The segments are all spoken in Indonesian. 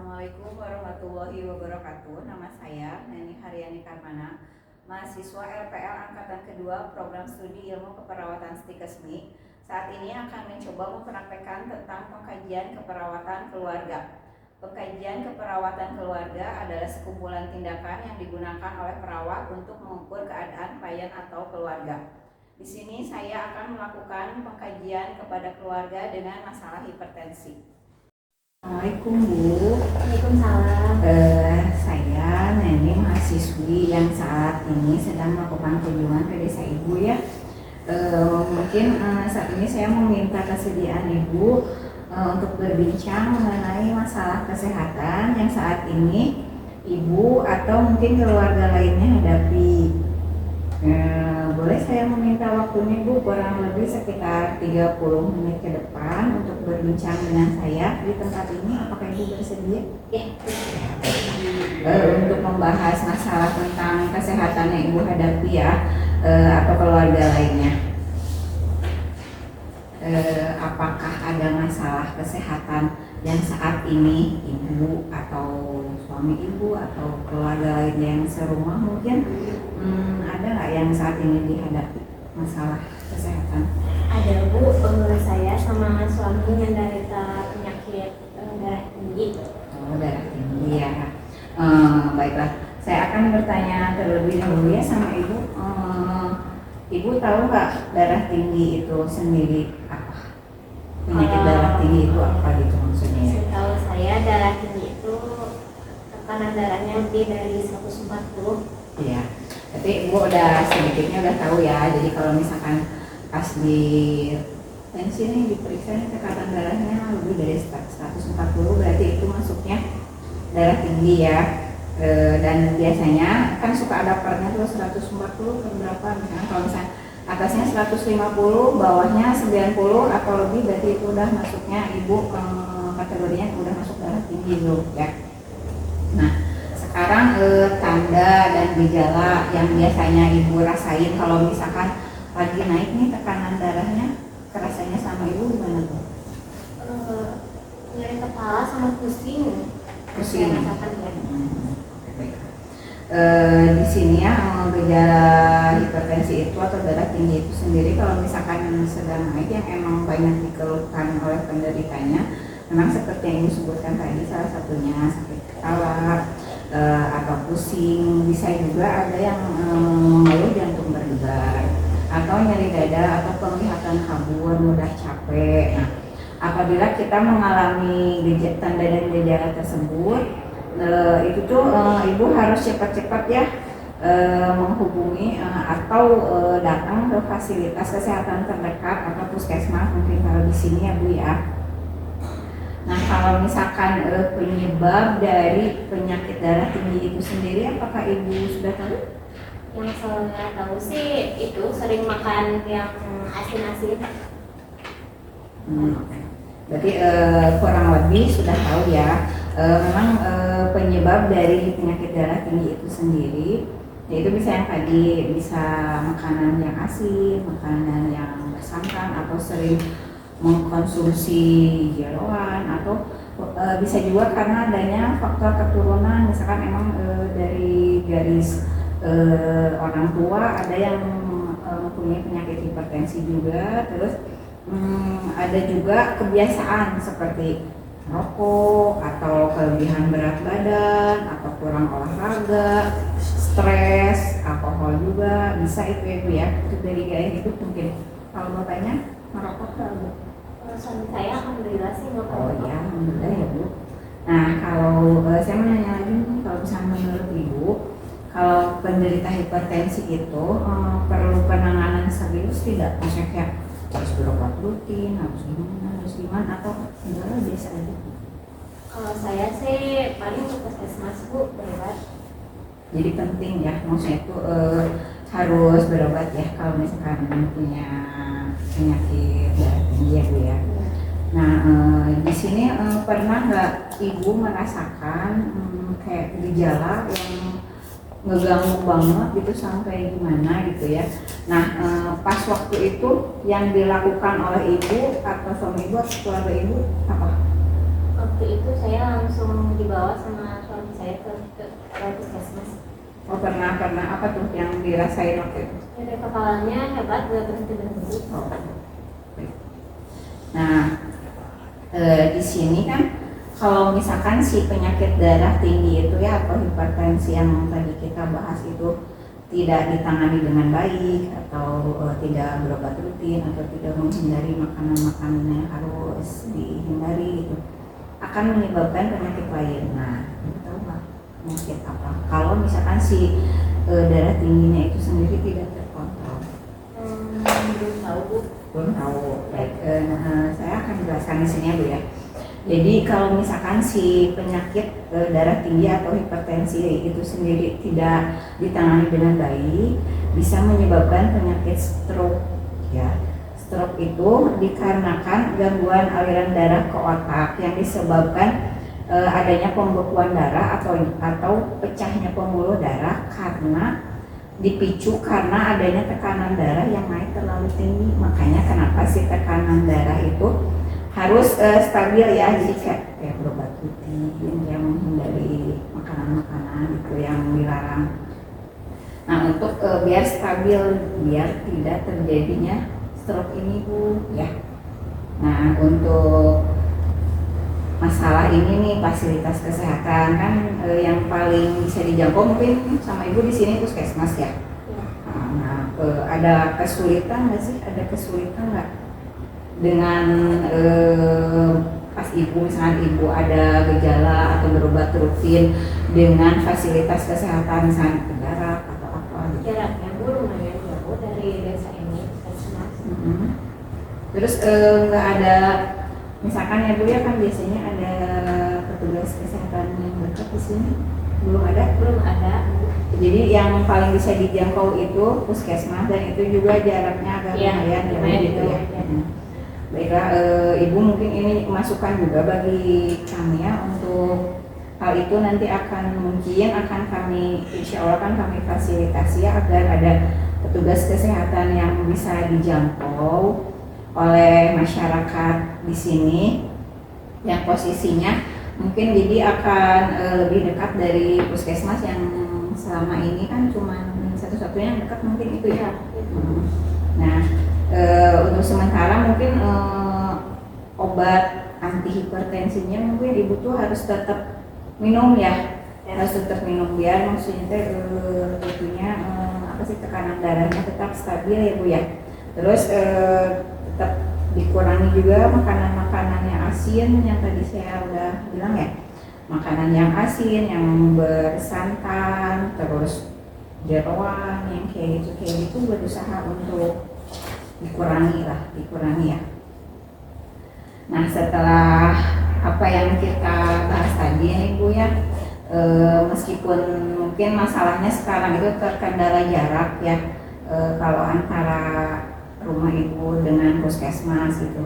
Assalamualaikum warahmatullahi wabarakatuh. Nama saya Neni Haryani Karmana, mahasiswa LPL Angkatan Kedua Program Studi Ilmu Keperawatan Stikesmi. Saat ini akan mencoba mempraktekkan tentang pengkajian keperawatan keluarga. Pengkajian keperawatan keluarga adalah sekumpulan tindakan yang digunakan oleh perawat untuk mengukur keadaan klien atau keluarga. Di sini saya akan melakukan pengkajian kepada keluarga dengan masalah hipertensi. Assalamualaikum Bu. Waalaikumsalam. Saya Neni, mahasiswi yang saat ini sedang melakukan kunjungan ke desa Ibu ya. Mungkin saat ini saya meminta kesediaan Ibu untuk berbincang mengenai masalah kesehatan yang saat ini Ibu atau mungkin keluarga lainnya hadapi. Boleh saya meminta waktunya Bu kurang lebih sekitar 30 menit ke depan untuk berbincang dengan saya di tempat ini. Apakah Ibu bersedia? Ya. Untuk membahas masalah tentang kesehatan yang Ibu hadapi ya, atau keluarga lainnya. Apakah ada masalah kesehatan yang saat ini Ibu atau suami Ibu atau keluarga lainnya yang serumah mungkin ada nggak yang saat ini dihadapi masalah kesehatan? Ada Bu, saya sama suami yang derita penyakit darah tinggi. Oh, darah tinggi ya. Baiklah, saya akan bertanya terlebih dahulu ya sama Ibu. Ibu tahu nggak darah tinggi itu sendiri apa? Penyakit darah tinggi itu apa gitu maksudnya? Setahu saya darah tinggi itu tekanan darahnya lebih dari 140. Iya. Tapi Ibu udah sedikitnya udah tahu ya. Jadi kalau misalkan pas di tensi nih diperiksa nih tekanan darahnya lebih dari 140 berarti itu masuknya darah tinggi ya. Dan biasanya kan suka ada pernya tuh 140 ke berapa misalnya, kalau misalnya atasnya 150 bawahnya 90 atau lebih berarti itu udah masuknya Ibu kategorinya udah masuk darah tinggi loh ya. Nah sekarang tanda dan gejala yang biasanya Ibu rasain kalau misalkan lagi naik nih tekanan darahnya, kerasanya sama Ibu gimana tuh? Nyeri kepala sama pusing. Pusing. Saya rasakan ya. Di sini ya gejala hipertensi itu atau darah tinggi itu sendiri kalau misalkan sedang naik yang emang banyak dikeluhkan oleh penderitanya, memang seperti yang Ibu sebutkan tadi, salah satunya sakit kepala atau pusing, bisa juga ada yang mengeluh jantung berdebar atau nyeri dada atau penglihatan kabur, mudah capek. Nah, apabila kita mengalami tanda dan gejala tersebut, itu tuh Ibu harus cepat-cepat ya menghubungi atau datang ke fasilitas kesehatan terdekat atau puskesmas mungkin kalau di sini ya Bu ya. Nah kalau misalkan penyebab dari penyakit darah tinggi itu sendiri apakah Ibu sudah tahu? Yang saya tahu sih itu sering makan yang asin-asin. Berarti kurang lebih sudah tahu ya. Memang penyebab dari penyakit darah tinggi itu sendiri yaitu bisa yang tadi, bisa makanan yang asin, makanan yang bersantan atau sering mengkonsumsi jeroan atau bisa juga karena adanya faktor keturunan, misalkan emang dari garis orang tua ada yang mempunyai penyakit hipertensi juga, terus ada juga kebiasaan seperti rokok atau kelebihan berat badan atau kurang olahraga, stres, alkohol juga bisa itu ya. Itu dari gaya hidup mungkin. Kalau bapaknya merokok nggak? Suami saya alhamdulillah sih nggak Oh pernah. ya, alhamdulillah ya Bu. Nah kalau saya mau nanya lagi nih, kalau misalnya menurut Ibu, kalau penderita hipertensi itu perlu penanganan serius tidak? Maksudnya kayak harus berobat rutin, harus gimana atau enggak biasa aja? Kalau saya sih paling ke puskesmas Bu, berobat. Jadi penting ya, maksudnya itu harus berobat ya kalau misalkan punya penyakit darah tinggi ya Bu ya. Nah di sini pernah nggak Ibu merasakan kayak gejala yang ngeganggu banget gitu sampai gimana gitu ya? Nah pas waktu itu yang dilakukan oleh Ibu atau suami Ibu atau keluarga Ibu apa? Waktu itu saya langsung dibawa karena apa tuh yang dirasain waktu itu? Nyeri kepalanya hebat, nggak berhenti-berhenti. Oh. Nah, di sini kan kalau misalkan si penyakit darah tinggi itu ya atau hipertensi yang tadi kita bahas itu tidak ditangani dengan baik atau tidak berobat rutin atau tidak menghindari makanan-makanan yang harus dihindari itu akan menyebabkan penyakit lain. Nah, tahu nggak penyakit apa? Kalau misalkan si darah tingginya itu sendiri tidak terkontrol. Belum tahu Bu. Belum tahu. Baik, saya akan jelaskan di sini ya Bu ya. Jadi kalau misalkan si penyakit darah tinggi atau hipertensi itu sendiri tidak ditangani dengan baik, bisa menyebabkan penyakit stroke ya. Stroke itu dikarenakan gangguan aliran darah ke otak yang disebabkan adanya pembekuan darah atau pecahnya pembuluh darah karena dipicu karena adanya tekanan darah yang naik terlalu tinggi. Makanya kenapa si tekanan darah itu harus stabil ya, jadi kayak berobat rutin, yang menghindari makanan-makanan itu yang dilarang. Nah untuk biar stabil, biar tidak terjadinya stroke ini Bu ya. Nah untuk masalah ini nih fasilitas kesehatan kan yang paling bisa dijangkau mungkin sama Ibu di sini puskesmas ya. Nah ada kesulitan nggak sih? Ada kesulitan nggak dengan pas Ibu misalnya Ibu ada gejala atau berobat rutin dengan fasilitas kesehatan misalnya ke darat atau apa gitu? Jaraknya Bu lumayan jauh dari desa ini puskesmas. Terus nggak ada misalkan ya Bu ya kan biasanya ada petugas kesehatan yang dekat di sini, belum ada? Belum ada. Jadi yang paling bisa dijangkau itu puskesmas dan itu juga jaraknya agak lumayan jauh gitu ya. Baiklah, Ibu mungkin ini masukan juga bagi kami ya untuk hal itu nanti mungkin akan kami insya Allah kan kami fasilitasi ya agar ada petugas kesehatan yang bisa dijangkau oleh masyarakat di sini yang posisinya mungkin jadi akan lebih dekat dari puskesmas yang selama ini kan cuma satu-satunya yang dekat mungkin itu ya. Nah untuk sementara mungkin obat anti hipertensinya mungkin Ibu tuh harus tetap minum ya, harus tetap minum biar maksudnya tentunya apa sih tekanan darahnya tetap stabil ya Bu ya. Terus tetap dikurangi juga makanan-makanan yang asin yang tadi saya udah bilang ya, makanan yang asin yang bersantan terus jeroan yang kayak gitu berusaha untuk dikurangi ya. Nah setelah apa yang kita bahas tadi nih Bu ya, meskipun mungkin masalahnya sekarang itu terkendala jarak ya, kalau antara rumah Ibu dengan puskesmas gitu.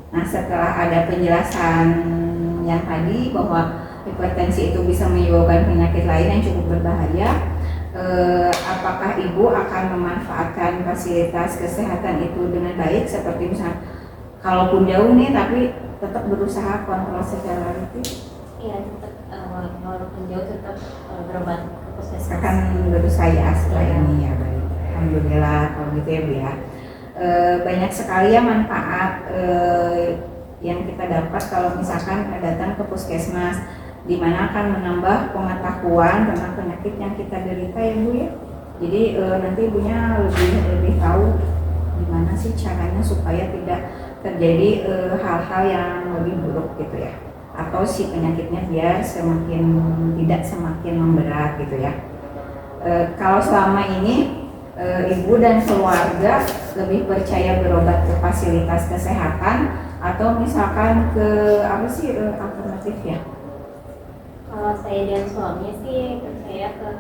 Nah setelah ada penjelasan yang tadi bahwa hipertensi itu bisa menyebabkan penyakit lain yang cukup berbahaya, apakah Ibu akan memanfaatkan fasilitas kesehatan itu dengan baik seperti misalnya kalaupun jauh nih tapi tetap berusaha kontrol secara rutin? Iya tetap walaupun jauh tetap berobat ke puskesmas. Akan berusaha ya setelah ini ya. Baik, alhamdulillah kalau gitu ya Bu ya. Banyak sekali ya manfaat yang kita dapat kalau misalkan datang ke puskesmas, di mana akan menambah pengetahuan tentang penyakit yang kita derita ya Bu ya. Jadi nanti Ibunya lebih tahu gimana sih caranya supaya tidak terjadi hal-hal yang lebih buruk gitu ya, atau si penyakitnya biar tidak semakin memberat gitu ya. Kalau selama ini Ibu dan keluarga lebih percaya berobat ke fasilitas kesehatan atau misalkan ke apa sih alternatif ya? Kalau saya dan suami sih percaya ke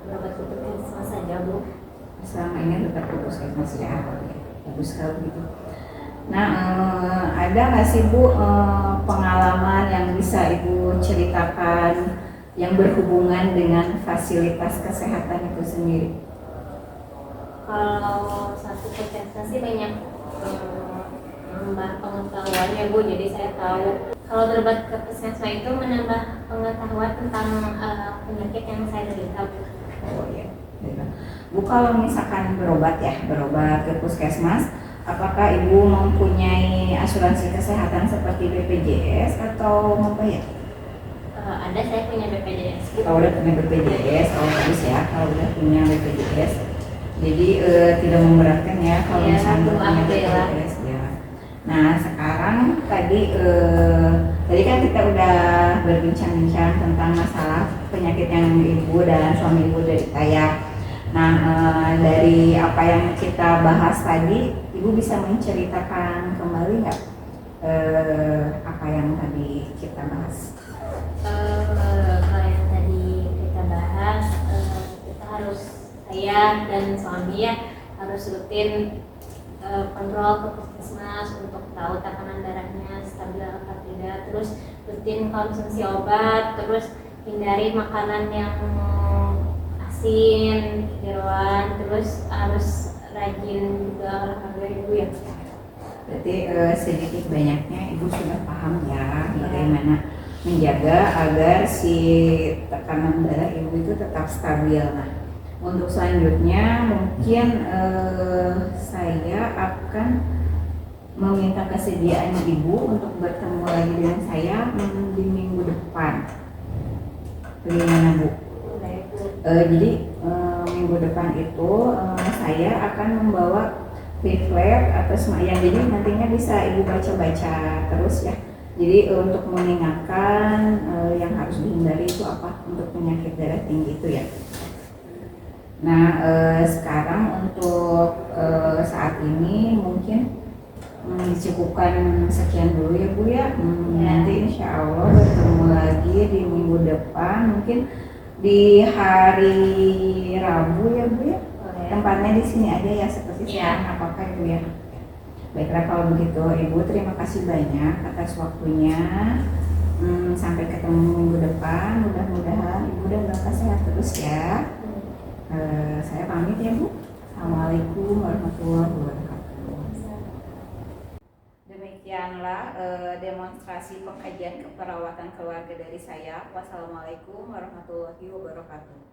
berobat ke puskesmas saja Bu. Selama ini tetap ke puskesmas ya, bagus sekali gitu. Nah ada nggak sih Bu pengalaman yang bisa Ibu ceritakan yang berhubungan dengan fasilitas kesehatan itu sendiri? Kalau satu puskesmas sih banyak menambah pengetahuan ya Bu, jadi saya tahu kalau berobat ke puskesmas itu menambah pengetahuan tentang penyakit yang saya derita Bu. Oh ya. Bu, kalau misalkan berobat ke puskesmas, apakah Ibu mempunyai asuransi kesehatan seperti BPJS atau membayar? Ada, saya punya BPJS. Kalau udah punya BPJS, bagus ya kalau udah punya BPJS. Jadi tidak memberatkan ya kalau Iya, misalnya punya alhamdulillah. BPJS ya. Nah sekarang tadi kan kita udah berbincang-bincang tentang masalah penyakit yang Ibu dan suami Ibu derita ya. Nah dari apa yang kita bahas tadi, Ibu bisa menceritakan kembali nggak apa yang tadi kita bahas? Kalau yang tadi kita bahas, kita harus, saya dan suami ya harus rutin kontrol ke puskesmas untuk tahu tekanan darahnya stabil atau tidak, terus rutin konsumsi obat, terus hindari makanan yang asin, jeroan, terus harus rajin juga olahraga Ibu ya. Berarti sedikit banyaknya Ibu sudah paham ya bagaimana menjaga agar si tekanan darah Ibu itu tetap stabil. Nah, untuk selanjutnya mungkin saya akan meminta kesediaan Ibu untuk bertemu lagi dengan saya di minggu depan. Bagaimana Bu? Jadi minggu depan itu saya akan membawa leaflet atau semacam, jadi nantinya bisa Ibu baca-baca terus ya. Jadi untuk mengingatkan yang harus dihindari itu apa untuk penyakit darah tinggi itu ya. Nah sekarang untuk saat ini mungkin dicukupkan sekian dulu ya Bu ya. Nanti insya Allah bertemu lagi di minggu depan, mungkin di hari Rabu ya Bu ya. Tempatnya di sini aja ya seperti sekarang, apakah Ibu ya? Baiklah kalau begitu Ibu, terima kasih banyak atas waktunya. Sampai ketemu minggu depan, mudah-mudahan Ibu dan Bapak sehat terus ya. Saya pamit ya Bu. Assalamualaikum warahmatullahi wabarakatuh. Demikianlah demonstrasi pengkajian keperawatan keluarga dari saya. Wassalamualaikum warahmatullahi wabarakatuh.